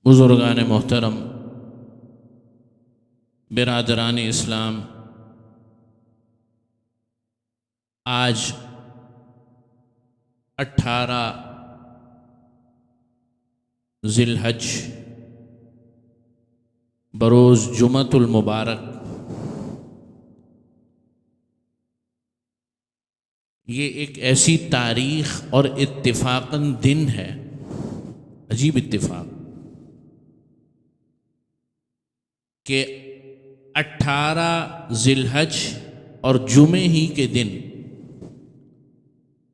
بزرگان محترم، برادران اسلام، آج 18 ذی الحج بروز جمعۃ المبارک، یہ ایک ایسی تاریخ اور اتفاقاً دن ہے، عجیب اتفاق، کہ 18 ذی الحج اور جمعے ہی کے دن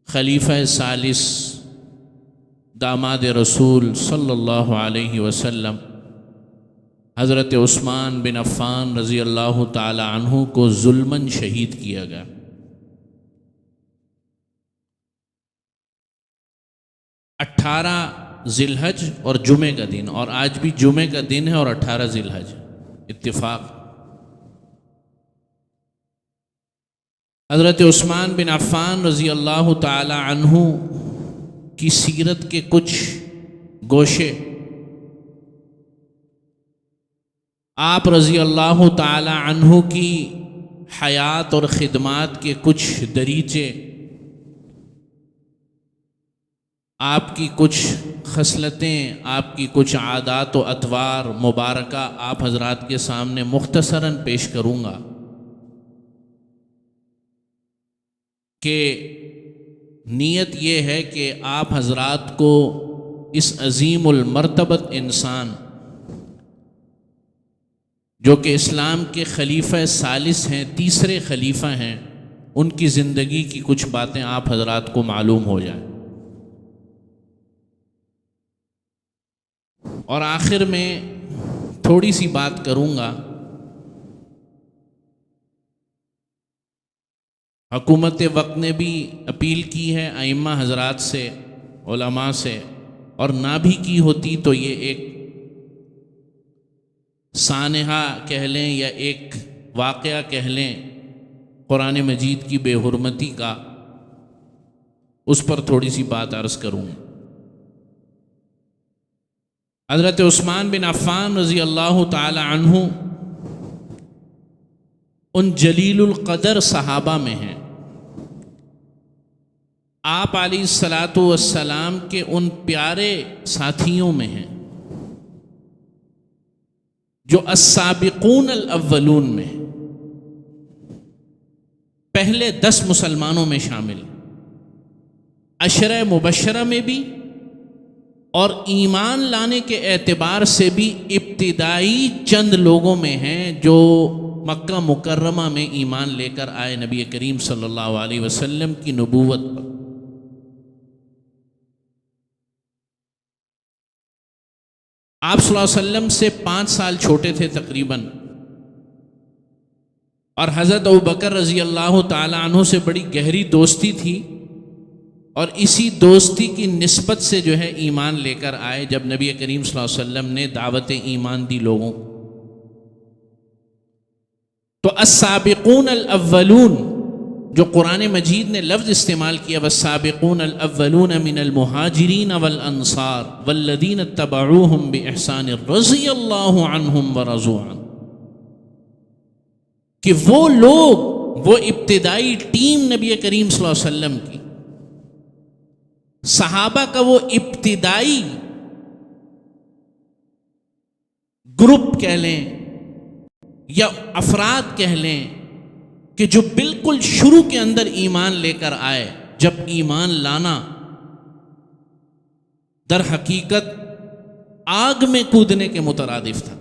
خلیفہ ثالث داماد رسول صلی اللہ علیہ وسلم حضرت عثمان بن عفان رضی اللہ تعالی عنہ کو ظلماً شہید کیا گیا۔ 18 ذی الحج اور جمعے کا دن، اور آج بھی جمعے کا دن ہے اور 18 ذی الحج، اتفاق۔ حضرت عثمان بن عفان رضی اللہ تعالی عنہ کی سیرت کے کچھ گوشے، آپ رضی اللہ تعالی عنہ کی حیات اور خدمات کے کچھ دریچے، آپ کی کچھ خصلتیں، آپ کی کچھ عادات و اطوار مبارکہ آپ حضرات کے سامنے مختصراً پیش کروں گا کہ نیت یہ ہے کہ آپ حضرات کو اس عظیم المرتبت انسان جو کہ اسلام کے خلیفہ ثالث ہیں، تیسرے خلیفہ ہیں، ان کی زندگی کی کچھ باتیں آپ حضرات کو معلوم ہو جائیں، اور آخر میں تھوڑی سی بات کروں گا۔ حکومت وقت نے بھی اپیل کی ہے ائمہ حضرات سے، علماء سے، اور نہ بھی کی ہوتی تو یہ ایک سانحہ کہہ لیں یا ایک واقعہ کہہ لیں قرآن مجید کی بے حرمتی کا، اس پر تھوڑی سی بات عرض کروں۔ حضرت عثمان بن عفان رضی اللہ تعالی عنہ ان جلیل القدر صحابہ میں ہیں، آپ علیہ الصلاۃ والسلام کے ان پیارے ساتھیوں میں ہیں جو السابقون الاولون میں ہیں، پہلے 10 مسلمانوں میں شامل، عشرہ مبشرہ میں بھی، اور ایمان لانے کے اعتبار سے بھی ابتدائی چند لوگوں میں ہیں جو مکہ مکرمہ میں ایمان لے کر آئے نبی کریم صلی اللہ علیہ وسلم کی نبوت پر۔ آپ صلی اللہ علیہ وسلم سے 5 سال چھوٹے تھے تقریباً، اور حضرت ابوبکر رضی اللہ تعالی عنہ سے بڑی گہری دوستی تھی، اور اسی دوستی کی نسبت سے جو ہے ایمان لے کر آئے جب نبی کریم صلی اللہ علیہ وسلم نے دعوت ایمان دی لوگوں کو۔ تو السابقون الاولون جو قرآن مجید نے لفظ استعمال کیا، والسابقون الاولون من المہاجرین والانصار والذین اتبعوہم باحسان رضی اللہ عنہم ورضوا عنہ، کہ وہ لوگ، وہ ابتدائی ٹیم نبی کریم صلی اللہ علیہ وسلم کی، صحابہ کا وہ ابتدائی گروپ کہہ لیں یا افراد کہہ لیں کہ جو بالکل شروع کے اندر ایمان لے کر آئے، جب ایمان لانا در حقیقت آگ میں کودنے کے مترادف تھا۔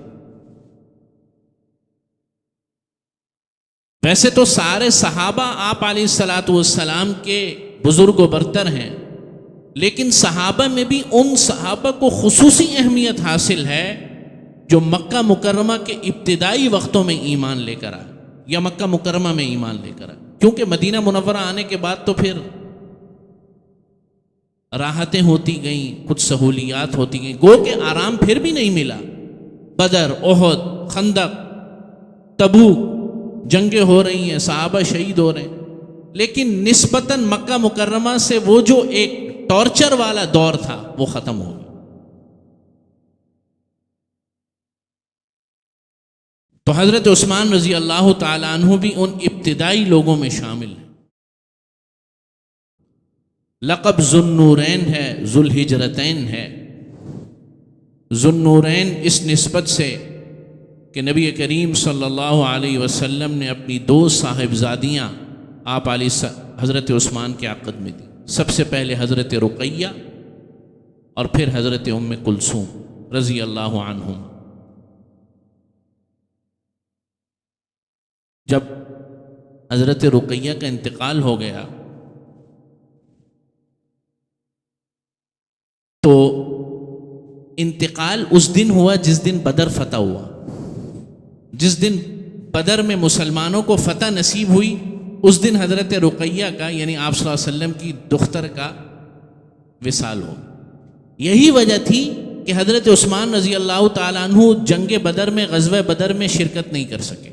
ویسے تو سارے صحابہ آپ علیہ الصلاۃ والسلام کے بزرگ و برتر ہیں، لیکن صحابہ میں بھی ان صحابہ کو خصوصی اہمیت حاصل ہے جو مکہ مکرمہ کے ابتدائی وقتوں میں ایمان لے کر آئے یا مکہ مکرمہ میں ایمان لے کر آئے، کیونکہ مدینہ منورہ آنے کے بعد تو پھر راحتیں ہوتی گئیں، کچھ سہولیات ہوتی گئیں، گو کہ آرام پھر بھی نہیں ملا۔ بدر، احد، خندق، تبوک جنگیں ہو رہی ہیں، صحابہ شہید ہو رہے ہیں، لیکن نسبتاً مکہ مکرمہ سے وہ جو ایک ٹارچر والا دور تھا وہ ختم ہو گیا۔ تو حضرت عثمان رضی اللہ تعالیٰ عنہ بھی ان ابتدائی لوگوں میں شامل ہیں۔ لقب ذوالنورین ہے، ذوالہجرتین ہے۔ ذوالنورین اس نسبت سے کہ نبی کریم صلی اللہ علیہ وسلم نے اپنی 2 صاحبزادیاں آپ علیہ حضرت عثمان کے عقد میں دی۔ سب سے پہلے حضرت رقیہ اور پھر حضرت ام کلثوم رضی اللہ عنہم۔ جب حضرت رقیہ کا انتقال ہو گیا تو انتقال اس دن ہوا جس دن بدر فتح ہوا۔ جس دن بدر میں مسلمانوں کو فتح نصیب ہوئی اس دن حضرت رقیہ کا یعنی آپ صلی اللہ علیہ وسلم کی دختر کا وصال ہو۔ یہی وجہ تھی کہ حضرت عثمان رضی اللہ تعالیٰ عنہ جنگ بدر میں، غزوہ بدر میں شرکت نہیں کر سکے۔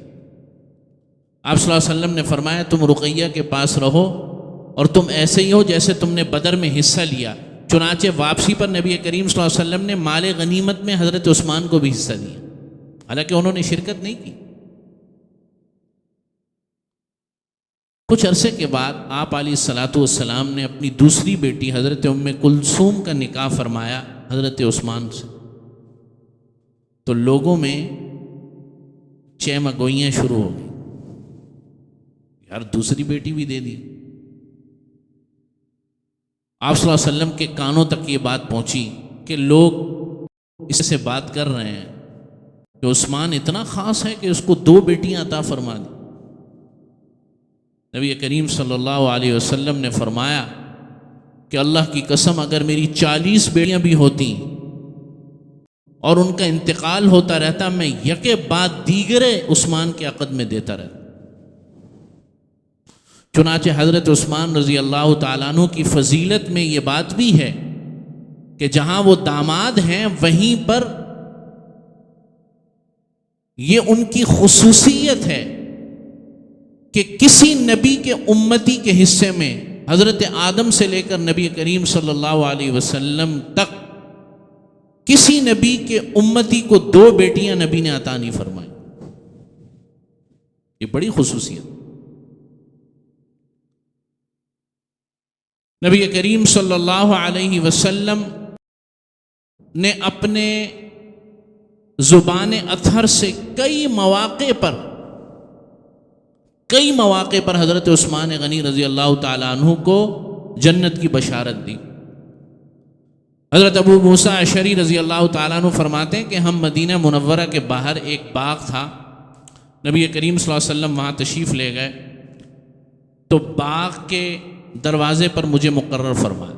آپ صلی اللہ علیہ وسلم نے فرمایا تم رقیہ کے پاس رہو اور تم ایسے ہی ہو جیسے تم نے بدر میں حصہ لیا۔ چنانچہ واپسی پر نبی کریم صلی اللہ علیہ وسلم نے مال غنیمت میں حضرت عثمان کو بھی حصہ دیا، حالانکہ انہوں نے شرکت نہیں کی۔ کچھ عرصے کے بعد آپ علیہ الصلاۃ والسلام نے اپنی دوسری بیٹی حضرت ام کلثوم کا نکاح فرمایا حضرت عثمان سے۔ تو لوگوں میں چہمگوئیاں شروع ہو گئی، یار دوسری بیٹی بھی دے دی۔ آپ صلی اللہ علیہ وسلم کے کانوں تک یہ بات پہنچی کہ لوگ اس سے بات کر رہے ہیں کہ عثمان اتنا خاص ہے کہ اس کو 2 بیٹیاں عطا فرما دی۔ نبی کریم صلی اللہ علیہ وسلم نے فرمایا کہ اللہ کی قسم اگر میری 40 بیٹیاں بھی ہوتی اور ان کا انتقال ہوتا رہتا میں یکے بعد دیگرے عثمان کے عقد میں دیتا رہتا۔ چنانچہ حضرت عثمان رضی اللہ تعالیٰ عنہ کی فضیلت میں یہ بات بھی ہے کہ جہاں وہ داماد ہیں وہیں پر یہ ان کی خصوصیت ہے کہ کسی نبی کے امتی کے حصے میں حضرت آدم سے لے کر نبی کریم صلی اللہ علیہ وسلم تک کسی نبی کے امتی کو 2 بیٹیاں نبی نے عطا نہیں فرمائی۔ یہ بڑی خصوصیت۔ نبی کریم صلی اللہ علیہ وسلم نے اپنے زبان اطہر سے کئی مواقع پر حضرت عثمان غنی رضی اللہ تعالیٰ عنہ کو جنت کی بشارت دی۔ حضرت ابو موسیٰ اشعری رضی اللہ تعالیٰ عنہ فرماتے ہیں کہ ہم مدینہ منورہ کے باہر ایک باغ تھا، نبی کریم صلی اللہ علیہ وسلم وہاں تشریف لے گئے تو باغ کے دروازے پر مجھے مقرر فرمایا۔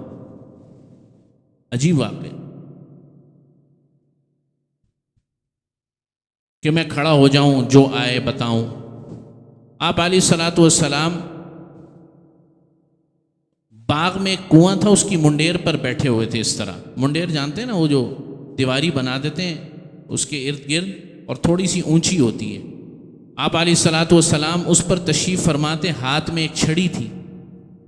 عجیب واقعہ کہ میں کھڑا ہو جاؤں، جو آئے بتاؤں۔ آپ علیہ الصلاۃ والسلام باغ میں ایک کنواں تھا، اس کی منڈیر پر بیٹھے ہوئے تھے۔ اس طرح منڈیر جانتے ہیں نا، وہ جو دیواری بنا دیتے ہیں اس کے ارد گرد اور تھوڑی سی اونچی ہوتی ہے۔ آپ علیہ الصلاۃ والسلام اس پر تشریف فرماتے، ہاتھ میں ایک چھڑی تھی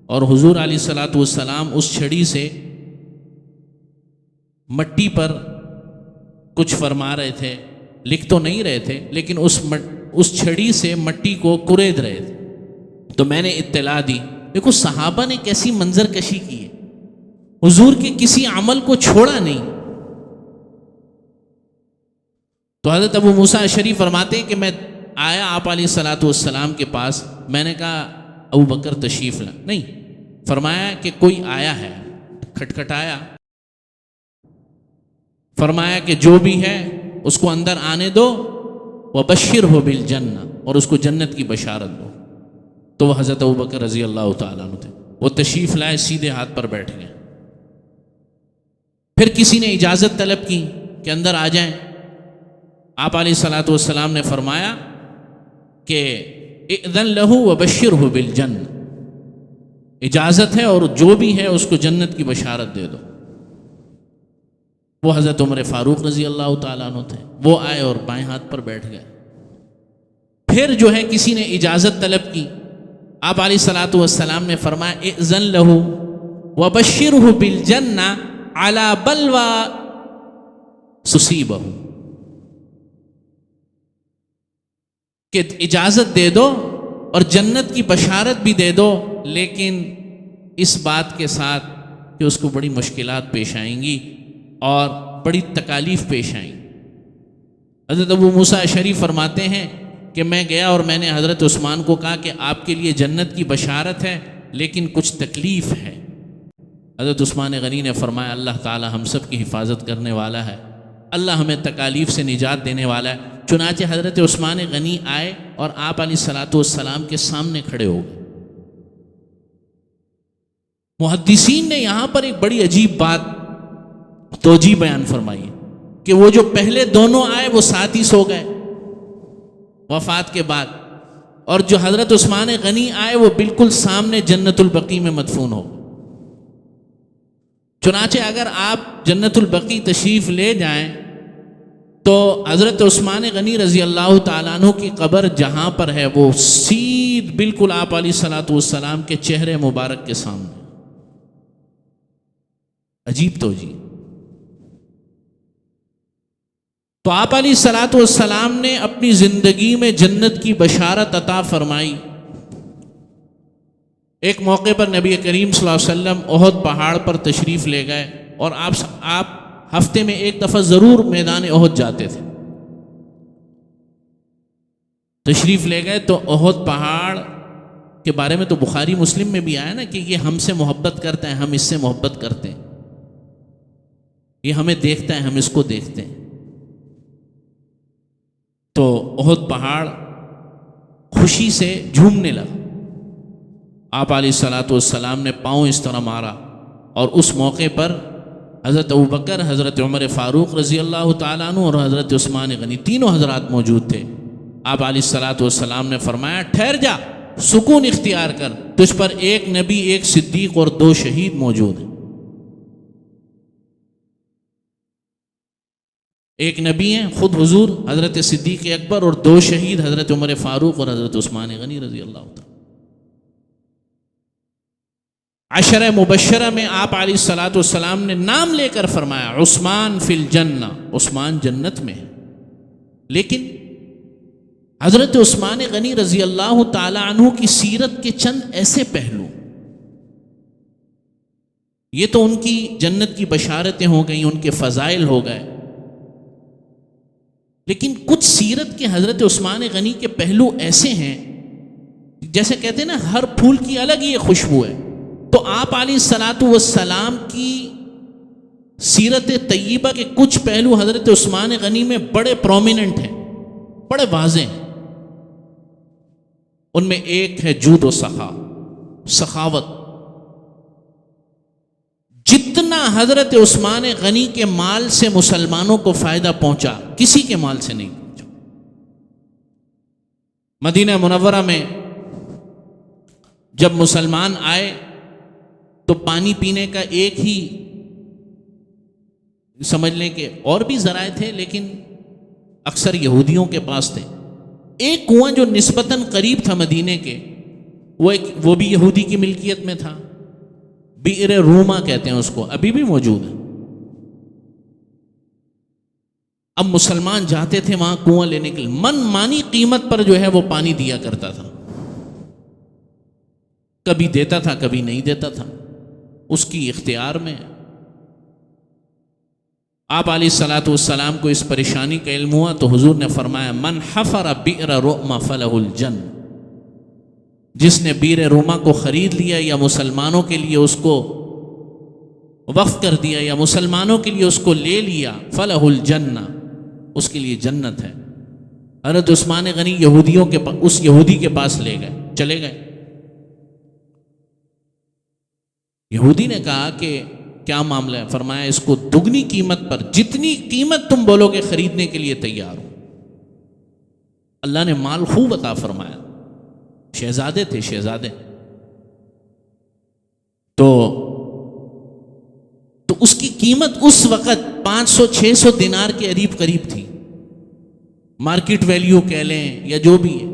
اور حضور علیہ الصلاۃ والسلام اس چھڑی سے مٹی پر کچھ فرما رہے تھے، لکھ تو نہیں رہے تھے لیکن اس چھڑی سے مٹی کو کرید رہے تھے۔ تو میں نے اطلاع دی۔ دیکھو صحابہ نے کیسی منظر کشی کی ہے، حضور کے کسی عمل کو چھوڑا نہیں۔ تو حضرت ابو موسیٰ اشعری فرماتے ہیں کہ میں آیا آپ علیہ الصلاۃ والسلام کے پاس، میں نے کہا ابو بکر تشریف لا، نہیں، فرمایا کہ کوئی آیا ہے، کھٹکھٹایا، فرمایا کہ جو بھی ہے اس کو اندر آنے دو، وبشرہ بالجنہ، اور اس کو جنت کی بشارت دو۔ تو وہ حضرت ابو بکر رضی اللہ تعالیٰ عنہ تھے، وہ تشریف لائے، سیدھے ہاتھ پر بیٹھ گئے۔ پھر کسی نے اجازت طلب کی کہ اندر آ جائیں۔ آپ علیہ الصلاۃ والسلام نے فرمایا کہ اذن لہ وبشرہ بالجنہ، اجازت ہے اور جو بھی ہے اس کو جنت کی بشارت دے دو۔ وہ حضرت عمر فاروق رضی اللہ تعالیٰ عنہ تھے، وہ آئے اور بائیں ہاتھ پر بیٹھ گئے۔ پھر جو ہے کسی نے اجازت طلب کی آپ علیہ الصلوۃ والسلام نے فرمایا اذن لہ وبشرہ بالجنہ علی بلوى تصیبہ، کہ اجازت دے دو اور جنت کی بشارت بھی دے دو، لیکن اس بات کے ساتھ کہ اس کو بڑی مشکلات پیش آئیں گی اور بڑی تکالیف پیش آئیں گی۔ حضرت ابو موسیٰ اشعری فرماتے ہیں کہ میں گیا اور میں نے حضرت عثمان کو کہا کہ آپ کے لیے جنت کی بشارت ہے لیکن کچھ تکلیف ہے۔ حضرت عثمان غنی نے فرمایا اللہ تعالی ہم سب کی حفاظت کرنے والا ہے، اللہ ہمیں تکالیف سے نجات دینے والا ہے۔ چنانچہ حضرت عثمان غنی آئے اور آپ علیہ الصلوۃ والسلام کے سامنے کھڑے ہو گئے۔ محدثین نے یہاں پر ایک بڑی عجیب بات توجیہ بیان فرمائی ہے کہ وہ جو پہلے دونوں آئے وہ ساتھ ہی سو گئے وفات کے بعد، اور جو حضرت عثمان غنی آئے وہ بالکل سامنے جنت البقیع میں مدفون ہو۔ چنانچہ اگر آپ جنت البقیع تشریف لے جائیں تو حضرت عثمان غنی رضی اللہ تعالیٰ عنہ کی قبر جہاں پر ہے وہ سیدھ بالکل آپ علیہ الصلوۃ والسلام کے چہرے مبارک کے سامنے۔ عجیب توجیہ۔ تو آپ علیہ الصلوۃ والسلام نے اپنی زندگی میں جنت کی بشارت عطا فرمائی۔ ایک موقع پر نبی کریم صلی اللہ علیہ وسلم احد پہاڑ پر تشریف لے گئے، اور آپ ہفتے میں ایک دفعہ ضرور میدان احد جاتے تھے۔ تشریف لے گئے تو احد پہاڑ کے بارے میں تو بخاری مسلم میں بھی آیا نا کہ یہ ہم سے محبت کرتا ہے، ہم اس سے محبت کرتے ہیں، یہ ہمیں دیکھتا ہے، ہم اس کو دیکھتے ہیں۔ تو احد پہاڑ خوشی سے جھومنے لگا۔ آپ علیہ الصلوۃ والسلام نے پاؤں اس طرح مارا، اور اس موقع پر حضرت ابوبکر، حضرت عمر فاروق رضی اللہ تعالیٰ عنہ اور حضرت عثمان غنی تینوں حضرات موجود تھے۔ آپ علیہ الصلوۃ والسلام نے فرمایا ٹھہر جا، سکون اختیار کر، تجھ پر ایک نبی، ایک صدیق اور 2 شہید موجود ہیں۔ ایک نبی ہیں خود حضور حضرت صدیق اکبر، اور 2 شہید حضرت عمر فاروق اور حضرت عثمان غنی رضی اللہ تعالیٰ۔ عشرہ مبشرہ میں آپ علیہ الصلوۃ والسلام نے نام لے کر فرمایا عثمان فی الجنہ، عثمان جنت میں ہے۔ لیکن حضرت عثمان غنی رضی اللہ تعالی عنہ کی سیرت کے چند ایسے پہلو، یہ تو ان کی جنت کی بشارتیں ہو گئیں، ان کے فضائل ہو گئے، لیکن کچھ سیرت کے حضرت عثمان غنی کے پہلو ایسے ہیں جیسے کہتے ہیں نا ہر پھول کی الگ ہی خوشبو ہے۔ تو آپ علیہ الصلوۃ والسلام کی سیرت طیبہ کے کچھ پہلو حضرت عثمان غنی میں بڑے پرومیننٹ ہیں، بڑے واضح ہیں۔ ان میں ایک ہے جود و سخاوت۔ جتنا حضرت عثمان غنی کے مال سے مسلمانوں کو فائدہ پہنچا، کسی کے مال سے نہیں پہنچا۔ مدینہ منورہ میں جب مسلمان آئے تو پانی پینے کا ایک ہی، سمجھ لیں کہ اور بھی ذرائع تھے لیکن اکثر یہودیوں کے پاس تھے۔ ایک کنواں جو نسبتاً قریب تھا مدینے کے، وہ بھی یہودی کی ملکیت میں تھا، بئر روما کہتے ہیں اس کو، ابھی بھی موجود ہے۔ اب مسلمان جاتے تھے وہاں کنواں لینے کے لیے، من مانی قیمت پر جو ہے وہ پانی دیا کرتا تھا، کبھی دیتا تھا کبھی نہیں دیتا تھا، اس کی اختیار میں۔ آپ علیہ الصلوۃ والسلام کو اس پریشانی کا علم ہوا تو حضور نے فرمایا من حفر بئر رؤما فلہ الجنہ، جس نے بئر روما کو خرید لیا یا مسلمانوں کے لیے اس کو وقف کر دیا یا مسلمانوں کے لیے اس کو لے لیا، فلہ الجنہ، اس کے لیے جنت ہے۔ حضرت عثمان غنی یہودیوں کے اس یہودی کے پاس لے گئے، چلے گئے۔ یہودی نے کہا کہ کیا معاملہ ہے؟ فرمایا اس کو دگنی قیمت پر، جتنی قیمت تم بولو گے خریدنے کے لیے تیار ہو۔ اللہ نے مال خوب عطا فرمایا، شہزادے تھے، شہزادے۔ تو اس کی قیمت اس وقت 500-600 دینار کے قریب تھی، مارکیٹ ویلیو کہہ لیں یا جو بھی ہے۔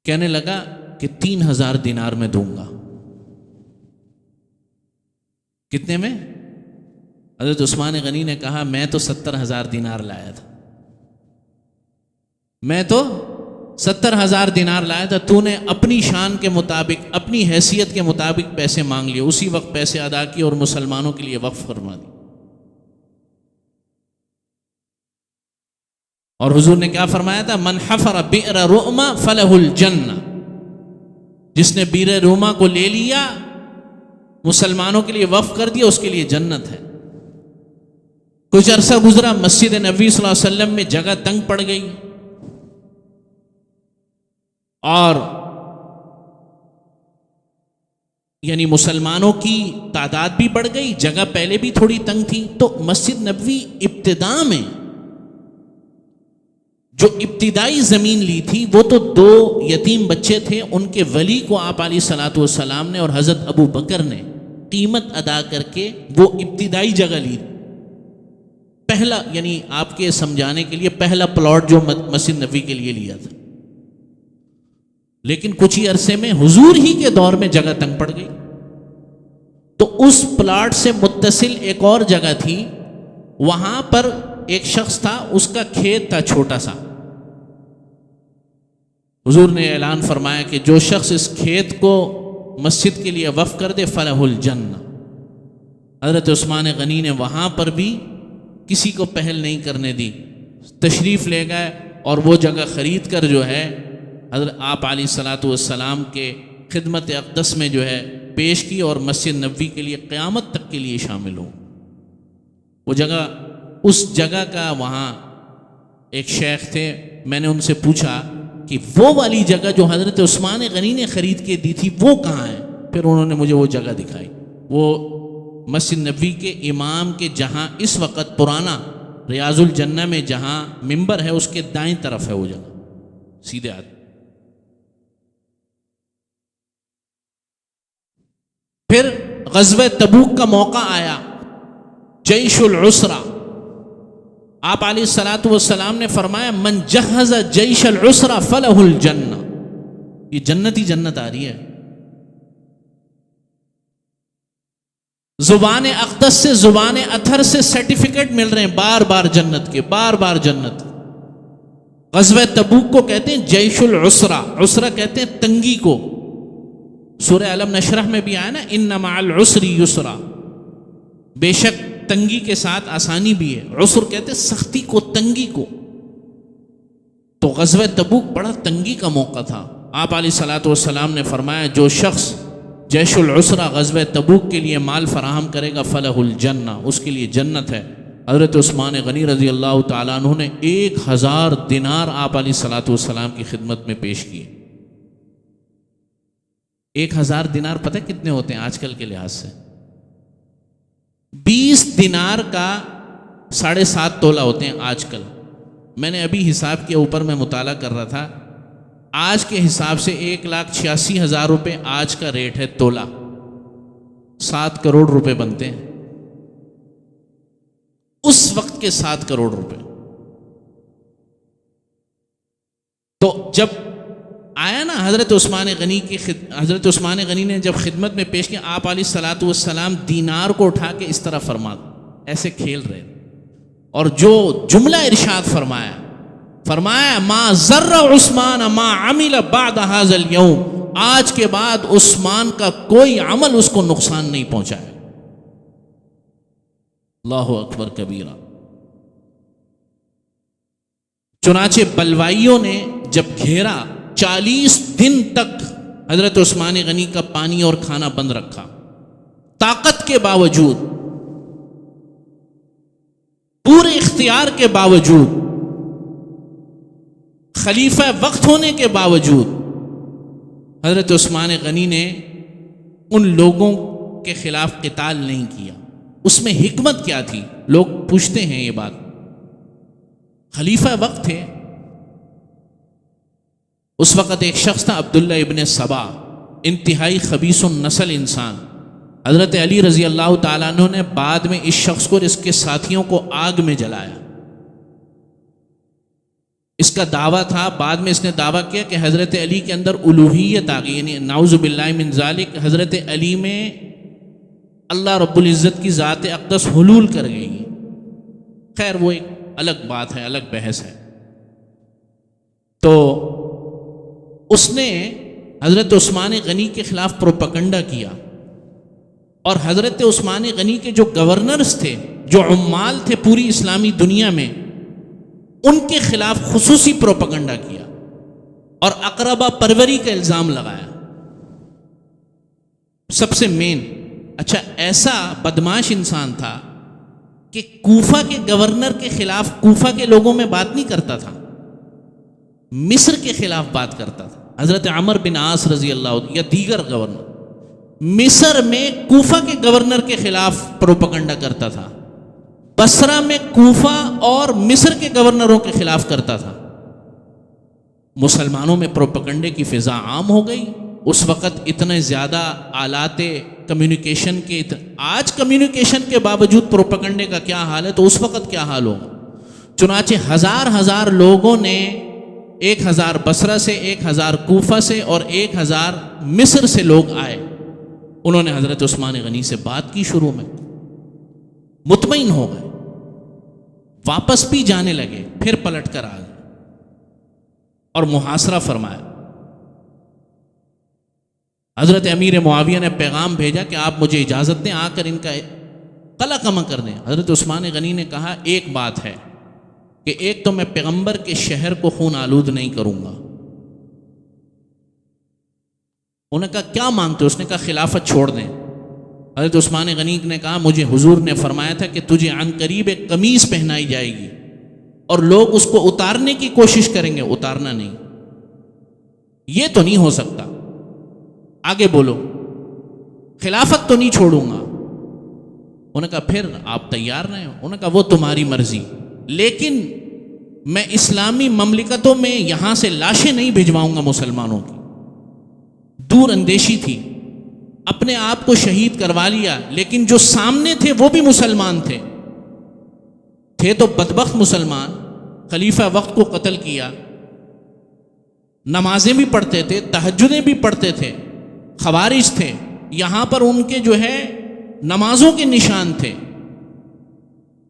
کہنے لگا کہ 3000 دینار میں دوں گا. کتنے میں؟ حضرت عثمان غنی نے کہا میں تو 70,000 دینار لایا تھا، میں تو 70,000 دینار لایا تھا، تو نے اپنی شان کے مطابق اپنی حیثیت کے مطابق پیسے مانگ لیے. اسی وقت پیسے ادا کیے اور مسلمانوں کے لیے وقف فرما دی. اور حضور نے کیا فرمایا تھا؟ من حفر بئر رؤما فلہ الجنہ، جس نے بئر روما کو لے لیا مسلمانوں کے لیے وقف کر دیا، اس کے لیے جنت ہے. کچھ عرصہ گزرا، مسجد نبوی صلی اللہ علیہ وسلم میں جگہ تنگ پڑ گئی اور یعنی مسلمانوں کی تعداد بھی بڑھ گئی، جگہ پہلے بھی تھوڑی تنگ تھی. تو مسجد نبوی ابتدا میں جو ابتدائی زمین لی تھی وہ تو 2 یتیم بچے تھے، ان کے ولی کو آپ علیہ الصلوۃ والسلام نے اور حضرت ابو بکر نے قیمت ادا کر کے وہ ابتدائی جگہ لی. پہلا یعنی آپ کے سمجھانے کے لیے پہلا پلاٹ جو مسجد نبوی کے لیے لیا تھا. لیکن کچھ ہی عرصے میں حضور ہی کے دور میں جگہ تنگ پڑ گئی، تو اس پلاٹ سے متصل ایک اور جگہ تھی، وہاں پر ایک شخص تھا، اس کا کھیت تھا چھوٹا سا. حضور نے اعلان فرمایا کہ جو شخص اس کھیت کو مسجد کے لیے وقف کر دے فلہ الجنہ. حضرت عثمان غنی نے وہاں پر بھی کسی کو پہل نہیں کرنے دی، تشریف لے گئے اور وہ جگہ خرید کر جو ہے حضرت آپ علیہ الصلوۃ والسلام کے خدمت اقدس میں جو ہے پیش کی اور مسجد نبوی کے لیے قیامت تک کے لیے شامل ہو. وہ جگہ، اس جگہ کا وہاں ایک شیخ تھے، میں نے ان سے پوچھا کہ وہ والی جگہ جو حضرت عثمان غنی نے خرید کے دی تھی وہ کہاں ہے؟ پھر انہوں نے مجھے وہ جگہ دکھائی. وہ مسجد نبوی کے امام کے جہاں اس وقت پرانا ریاض الجنہ میں جہاں ممبر ہے اس کے دائیں طرف ہے وہ جگہ، سیدھے ہاتھ. پھر غزوہ تبوک کا موقع آیا، جیش العسرہ. آپ علیہ الصلوۃ والسلام نے فرمایا من جہز جیش العسرہ فلہ الجنہ. یہ جنت ہی جنت آ رہی ہے. زبان اقدس سے، زبان اطہر سے سرٹیفکیٹ مل رہے ہیں بار بار جنت کے، بار بار جنت. غزوہ تبوک کو کہتے ہیں جیش العسرہ، عسرہ کہتے ہیں تنگی کو. سورہ علم نشرح میں بھی آیا نا ان مع العسر یسرا، بے شک تنگی کے ساتھ آسانی بھی ہے. عسر کہتے ہیں سختی کو، تنگی کو. تو غزوہ تبوک بڑا تنگی کا موقع تھا. آپ علیہ الصلوۃ والسلام نے فرمایا جو شخص جیش العسرہ غزوہ تبوک کے لیے مال فراہم کرے گا فلہ الجنہ، اس کے لیے جنت ہے. حضرت عثمان غنی رضی اللہ تعالیٰ عنہ نے 1000 دینار آپ علیہ الصلوۃ والسلام کی خدمت میں پیش کیے. 1000 دینار پتہ کتنے ہوتے ہیں آج کل کے لحاظ سے؟ 20 دینار کا 7.5 تولہ ہوتے ہیں آج کل. میں نے ابھی حساب کے اوپر میں مطالعہ کر رہا تھا، آج کے حساب سے 1,86,000 روپے آج کا ریٹ ہے تولہ. 7 کروڑ روپے بنتے ہیں اس وقت کے 7 کروڑ روپے. تو جب آیا نا حضرت عثمان غنی کی حضرت عثمان غنی نے جب خدمت میں پیش کیا، آپ علیہ الصلوۃ والسلام دینار کو اٹھا کے اس طرح فرما ایسے کھیل رہے، اور جو جملہ ارشاد فرمایا ما ضر عثمان ما عمل بعد هذا اليوم، آج کے بعد عثمان کا کوئی عمل اس کو نقصان نہیں پہنچائے. اللہ اکبر کبیرہ. چنانچہ بلوائیوں نے جب گھیرا 40 دن تک حضرت عثمان غنی کا پانی اور کھانا بند رکھا. طاقت کے باوجود، پورے اختیار کے باوجود، خلیفہ وقت ہونے کے باوجود حضرت عثمان غنی نے ان لوگوں کے خلاف قتال نہیں کیا. اس میں حکمت کیا تھی؟ لوگ پوچھتے ہیں یہ بات. خلیفہ وقت تھے اس وقت، ایک شخص تھا عبداللہ ابن سبا، انتہائی خبیث النسل انسان. حضرت علی رضی اللہ تعالیٰ عنہ نے بعد میں اس شخص کو اور اس کے ساتھیوں کو آگ میں جلایا. اس کا دعویٰ تھا، بعد میں اس نے دعویٰ کیا کہ حضرت علی کے اندر الوہیت آ گئی، یعنی نعوذ باللہ من ذالک، حضرت علی میں اللہ رب العزت کی ذات اقدس حلول کر گئی۔ خیر وہ ایک الگ بات ہے، الگ بحث ہے۔ تو اس نے حضرت عثمان غنی کے خلاف پروپیگنڈا کیا، اور حضرت عثمان غنی کے جو گورنرز تھے، جو عمال تھے پوری اسلامی دنیا میں، ان کے خلاف خصوصی پروپیگنڈا کیا اور اقربا پروری کا الزام لگایا سب سے مین۔ اچھا، ایسا بدماش انسان تھا کہ کوفہ کے گورنر کے خلاف کوفہ کے لوگوں میں بات نہیں کرتا تھا، مصر کے خلاف بات کرتا تھا، حضرت عمر بن عاص رضی اللہ عنہ یا دیگر گورنر۔ مصر میں کوفہ کے گورنر کے خلاف پروپیگنڈا کرتا تھا، بصرہ میں کوفہ اور مصر کے گورنروں کے خلاف کرتا تھا۔ مسلمانوں میں پروپیگنڈے کی فضا عام ہو گئی۔ اس وقت اتنے زیادہ آلات کمیونیکیشن کے، آج کمیونیکیشن کے باوجود پروپیگنڈے کا کیا حال ہے، تو اس وقت کیا حال ہوگا۔ چنانچہ ہزار لوگوں نے 1000 بصرہ سے، 1000 کوفہ سے اور 1000 مصر سے لوگ آئے، انہوں نے حضرت عثمان غنی سے بات کی، شروع میں مطمئن ہو گئے، واپس بھی جانے لگے، پھر پلٹ کر آ گئے اور محاصرہ فرمایا۔ حضرت امیر معاویہ نے پیغام بھیجا کہ آپ مجھے اجازت دیں، آ کر ان کا قلع کما کر دیں۔ حضرت عثمان غنی نے کہا ایک بات ہے کہ ایک تو میں پیغمبر کے شہر کو خون آلود نہیں کروں گا۔ انہوں نے کہا کیا مانگتے ہو؟ اس نے کہا خلافت چھوڑ دیں۔ حضرت عثمان غنی نے کہا مجھے حضور نے فرمایا تھا کہ تجھے عن قریب ایک قمیص پہنائی جائے گی اور لوگ اس کو اتارنے کی کوشش کریں گے، اتارنا نہیں، یہ تو نہیں ہو سکتا، آگے بولو، خلافت تو نہیں چھوڑوں گا۔ انہوں نے کہا پھر آپ تیار نہیں ہو؟ انہوں نے کہا وہ تمہاری مرضی، لیکن میں اسلامی مملکتوں میں یہاں سے لاشیں نہیں بھجواؤں گا مسلمانوں کی۔ دور اندیشی تھی، اپنے آپ کو شہید کروا لیا، لیکن جو سامنے تھے وہ بھی مسلمان تھے تو بدبخت مسلمان، خلیفہ وقت کو قتل کیا، نمازیں بھی پڑھتے تھے، تہجدیں بھی پڑھتے تھے، خوارج تھے، یہاں پر ان کے جو ہے نمازوں کے نشان تھے۔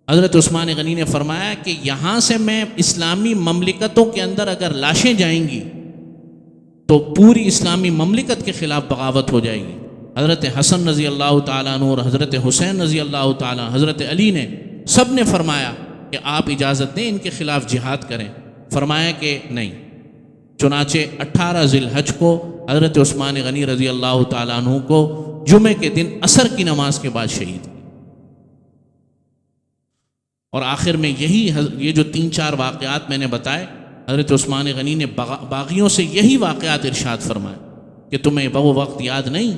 حضرت عثمان غنی نے فرمایا کہ یہاں سے میں اسلامی مملکتوں کے اندر اگر لاشیں جائیں گی تو پوری اسلامی مملکت کے خلاف بغاوت ہو جائے گی۔ حضرت حسن رضی اللہ تعالیٰ عنہ اور حضرت حسین رضی اللہ تعالیٰ، حضرت علی نے، سب نے فرمایا کہ آپ اجازت دیں ان کے خلاف جہاد کریں۔ فرمایا کہ نہیں۔ چنانچہ 18 ذی الحج کو حضرت عثمان غنی رضی اللہ تعالیٰ عنہ کو جمعے کے دن عصر کی نماز کے بعد شہید، اور آخر میں یہ جو 3-4 واقعات میں نے بتائے، حضرت عثمان غنی نے باغیوں سے یہی واقعات ارشاد فرمائے کہ تمہیں وہ وقت یاد نہیں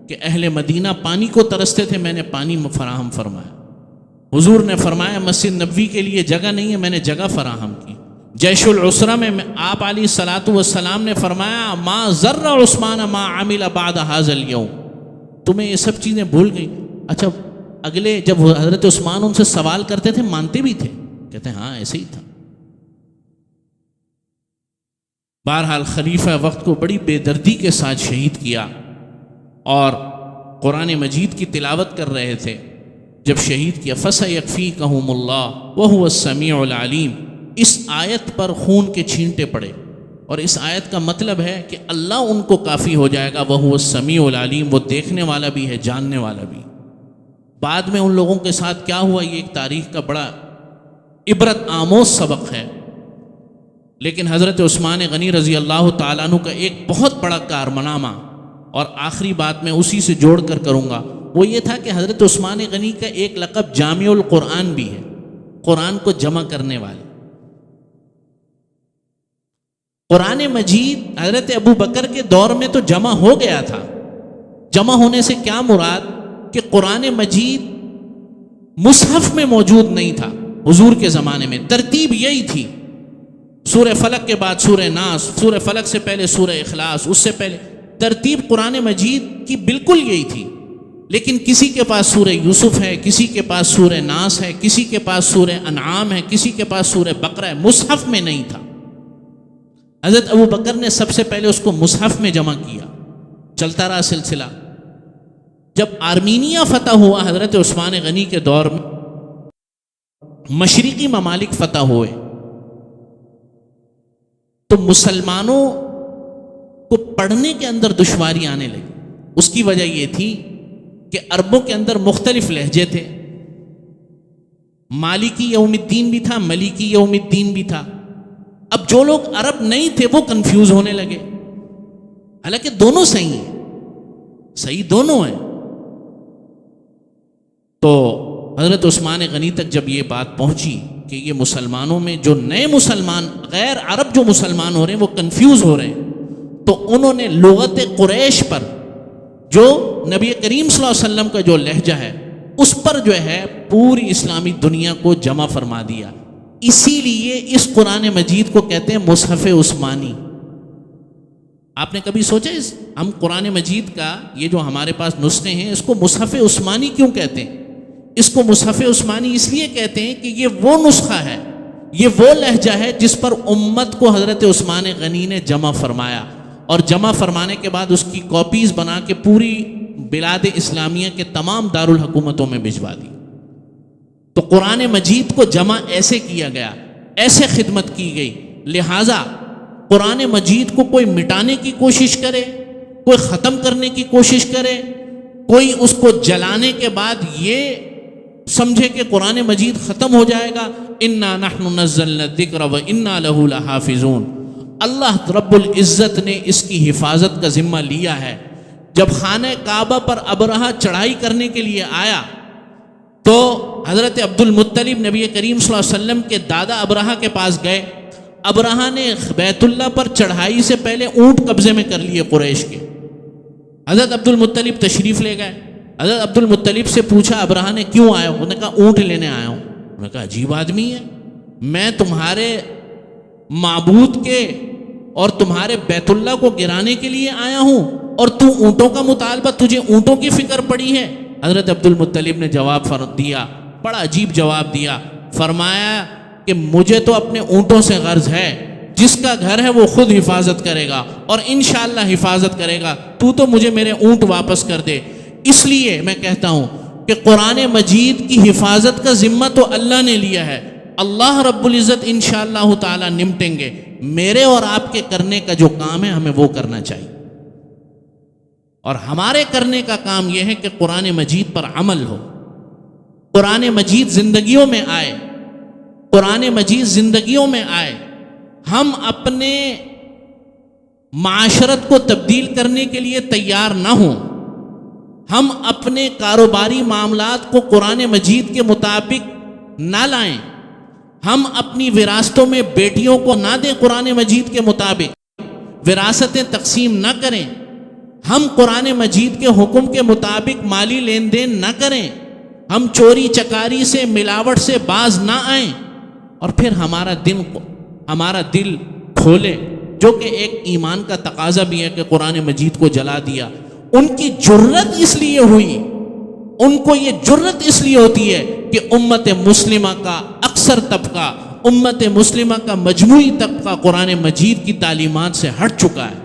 کہ اہل مدینہ پانی کو ترستے تھے، میں نے پانی فراہم فرمایا۔ حضور نے فرمایا مسجد نبوی کے لیے جگہ نہیں ہے، میں نے جگہ فراہم کی۔ جیش العسرہ میں آپ علیہ الصلاۃ والسلام نے فرمایا ما ذر عثمان ما عمل بعد هذا اليوم، تمہیں یہ سب چیزیں بھول گئی۔ اچھا، اگلے جب حضرت عثمان ان سے سوال کرتے تھے مانتے بھی تھے، کہتے ہیں ہاں ایسے ہی تھا۔ بہرحال خلیفہ وقت کو بڑی بے دردی کے ساتھ شہید کیا، اور قرآن مجید کی تلاوت کر رہے تھے جب شہید کیا۔ فَسَيَكْفِيكَهُمُ اللَّهُ وَهُوَ السَّمِيعُ الْعَلِيمُ، اس آیت پر خون کے چھینٹے پڑے، اور اس آیت کا مطلب ہے کہ اللہ ان کو کافی ہو جائے گا۔ وَهُوَ السَّمِيعُ الْعَلِيمُ، وہ دیکھنے والا بھی ہے، جاننے والا بھی۔ بعد میں ان لوگوں کے ساتھ کیا ہوا یہ ایک تاریخ کا بڑا عبرت آموز سبق ہے، لیکن حضرت عثمان غنی رضی اللہ تعالیٰ عنہ کا ایک بہت بڑا کارنامہ، اور آخری بات میں اسی سے جوڑ کر کروں گا، وہ یہ تھا کہ حضرت عثمان غنی کا ایک لقب جامع القرآن بھی ہے، قرآن کو جمع کرنے والے۔ قرآن مجید حضرت ابو بکر کے دور میں تو جمع ہو گیا تھا۔ جمع ہونے سے کیا مراد کہ قرآن مجید مصحف میں موجود نہیں تھا حضور کے زمانے میں، ترتیب یہی تھی، سورہ فلق کے بعد سورہ ناس، سورہ فلق سے پہلے سورہ اخلاص، اس سے پہلے ترتیب قرآن مجید کی بالکل یہی تھی، لیکن کسی کے پاس سورہ یوسف ہے، کسی کے پاس سورہ ناس ہے، کسی کے پاس سورہ انعام ہے، کسی کے پاس سورہ بقرہ ہے، مصحف میں نہیں تھا۔ حضرت ابو بکر نے سب سے پہلے اس کو مصحف میں جمع کیا، چلتا رہا سلسلہ۔ جب آرمینیا فتح ہوا حضرت عثمان غنی کے دور میں، مشرقی ممالک فتح ہوئے، تو مسلمانوں کو پڑھنے کے اندر دشواری آنے لگی۔ اس کی وجہ یہ تھی کہ عربوں کے اندر مختلف لہجے تھے، مالکی یوم الدین بھی تھا، ملیکی یوم الدین بھی تھا۔ اب جو لوگ عرب نہیں تھے وہ کنفیوز ہونے لگے، حالانکہ دونوں صحیح ہیں، صحیح دونوں ہیں۔ تو حضرت عثمان غنی تک جب یہ بات پہنچی کہ یہ مسلمانوں میں جو نئے مسلمان، غیر عرب جو مسلمان ہو رہے ہیں وہ کنفیوز ہو رہے ہیں، تو انہوں نے لغت قریش پر، جو نبی کریم صلی اللہ علیہ وسلم کا جو لہجہ ہے اس پر جو ہے پوری اسلامی دنیا کو جمع فرما دیا۔ اسی لیے اس قرآن مجید کو کہتے ہیں مصحف عثمانی۔ آپ نے کبھی سوچا ہم قرآن مجید کا یہ جو ہمارے پاس نسخے ہیں اس کو مصحف عثمانی کیوں کہتے ہیں؟ اس کو مصحف عثمانی اس لیے کہتے ہیں کہ یہ وہ نسخہ ہے، یہ وہ لہجہ ہے جس پر امت کو حضرت عثمان غنی نے جمع فرمایا، اور جمع فرمانے کے بعد اس کی کاپیز بنا کے پوری بلاد اسلامیہ کے تمام دارالحکومتوں میں بھجوا دی۔ تو قرآن مجید کو جمع ایسے کیا گیا، ایسے خدمت کی گئی۔ لہٰذا قرآن مجید کو کوئی مٹانے کی کوشش کرے، کوئی ختم کرنے کی کوشش کرے، کوئی اس کو جلانے کے بعد یہ سمجھے کہ قرآن مجید ختم ہو جائے گا، انا نحن نزلنا الذکر وانا لہ لحافظون، اللہ رب العزت نے اس کی حفاظت کا ذمہ لیا ہے۔ جب خانہ کعبہ پر ابرہہ چڑھائی کرنے کے لیے آیا تو حضرت عبد المطلب نبی کریم صلی اللہ علیہ وسلم کے دادا ابرہہ کے پاس گئے۔ ابرہہ نے بیت اللہ پر چڑھائی سے پہلے اونٹ قبضے میں کر لیے قریش کے۔ حضرت عبد المطلب تشریف لے گئے۔ حضرت عبد المطلب سے پوچھا ابرہہ نے کیوں آیا؟ انہوں نے کہا اونٹ لینے آیا ہوں۔ انہوں نے کہا عجیب آدمی ہے، میں تمہارے معبود کے اور تمہارے بیت اللہ کو گرانے کے لیے آیا ہوں اور تو اونٹوں کا مطالبہ، تجھے اونٹوں کی فکر پڑی ہے؟ حضرت عبد المطلب نے جواب دیا، بڑا عجیب جواب دیا، فرمایا کہ مجھے تو اپنے اونٹوں سے غرض ہے، جس کا گھر ہے وہ خود حفاظت کرے گا اور انشاءاللہ حفاظت کرے گا، تو مجھے میرے اونٹ واپس کر دے۔ اس لیے میں کہتا ہوں کہ قرآن مجید کی حفاظت کا ذمہ تو اللہ نے لیا ہے، اللہ رب العزت انشاءاللہ تعالی نمٹیں گے۔ میرے اور آپ کے کرنے کا جو کام ہے ہمیں وہ کرنا چاہیے، اور ہمارے کرنے کا کام یہ ہے کہ قرآن مجید پر عمل ہو، قرآن مجید زندگیوں میں آئے، قرآن مجید زندگیوں میں آئے۔ ہم اپنے معاشرت کو تبدیل کرنے کے لیے تیار نہ ہوں، ہم اپنے کاروباری معاملات کو قرآن مجید کے مطابق نہ لائیں، ہم اپنی وراثتوں میں بیٹیوں کو نہ دیں قرآن مجید کے مطابق، وراثتیں تقسیم نہ کریں، ہم قرآن مجید کے حکم کے مطابق مالی لین دین نہ کریں، ہم چوری چکاری سے، ملاوٹ سے باز نہ آئیں، اور پھر ہمارا دل کھولے، جو کہ ایک ایمان کا تقاضا بھی ہے کہ قرآن مجید کو جلا دیا۔ ان کی جرت اس لیے ہوئی، ان کو یہ جرت اس لیے ہوتی ہے کہ امت مسلمہ کا اکثر طبقہ، امت مسلمہ کا مجموعی طبقہ قرآن مجید کی تعلیمات سے ہٹ چکا ہے،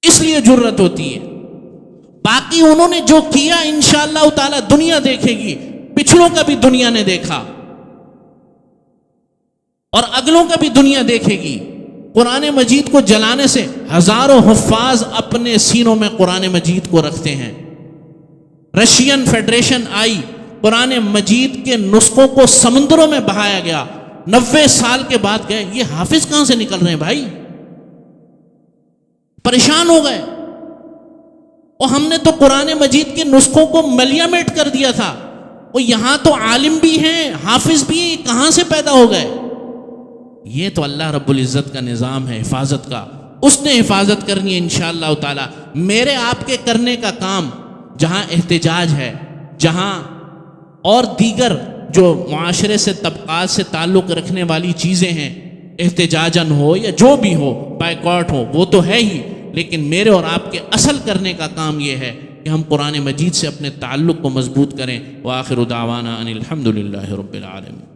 اس لیے جرت ہوتی ہے۔ باقی انہوں نے جو کیا انشاءاللہ تعالی دنیا دیکھے گی، پچھلوں کا بھی دنیا نے دیکھا اور اگلوں کا بھی دنیا دیکھے گی۔ قرآن مجید کو جلانے سے ہزاروں حفاظ اپنے سینوں میں قرآن مجید کو رکھتے ہیں۔ رشین فیڈریشن آئی، قرآن مجید کے نسخوں کو سمندروں میں بہایا گیا، 90 سال کے بعد گئے، یہ حافظ کہاں سے نکل رہے ہیں بھائی؟ پریشان ہو گئے۔ اور ہم نے تو قرآن مجید کے نسخوں کو ملیامیٹ کر دیا تھا، اور یہاں تو عالم بھی ہیں، حافظ بھی ہیں، کہاں سے پیدا ہو گئے؟ یہ تو اللہ رب العزت کا نظام ہے حفاظت کا، اس نے حفاظت کرنی ہے انشاءاللہ تعالی۔ میرے آپ کے کرنے کا کام جہاں احتجاج ہے، جہاں اور دیگر جو معاشرے سے، طبقات سے تعلق رکھنے والی چیزیں ہیں، احتجاجاً ہو یا جو بھی ہو، بائیکاٹ ہو، وہ تو ہے ہی، لیکن میرے اور آپ کے اصل کرنے کا کام یہ ہے کہ ہم قرآن مجید سے اپنے تعلق کو مضبوط کریں۔ وآخر دعوانا ان الحمدللہ رب العالمین۔